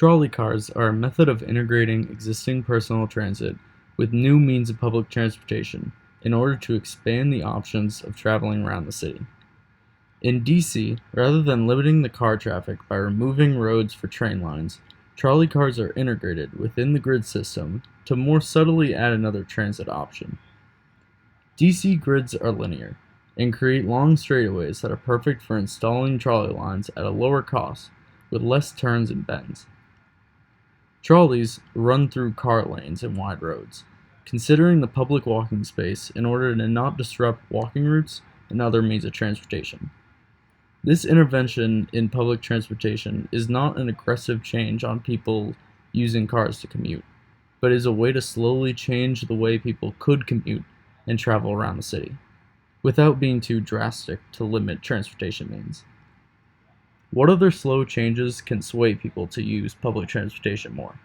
Trolley cars are a method of integrating existing personal transit with new means of public transportation in order to expand the options of traveling around the city. In DC, rather than limiting the car traffic by removing roads for train lines, trolley cars are integrated within the grid system to more subtly add another transit option. DC grids are linear and create long straightaways that are perfect for installing trolley lines at a lower cost with less turns and bends. Trolleys run through car lanes and wide roads, considering the public walking space in order to not disrupt walking routes and other means of transportation. This intervention in public transportation is not an aggressive change on people using cars to commute, but is a way to slowly change the way people could commute and travel around the city, without being too drastic to limit transportation means. What other slow changes can sway people to use public transportation more?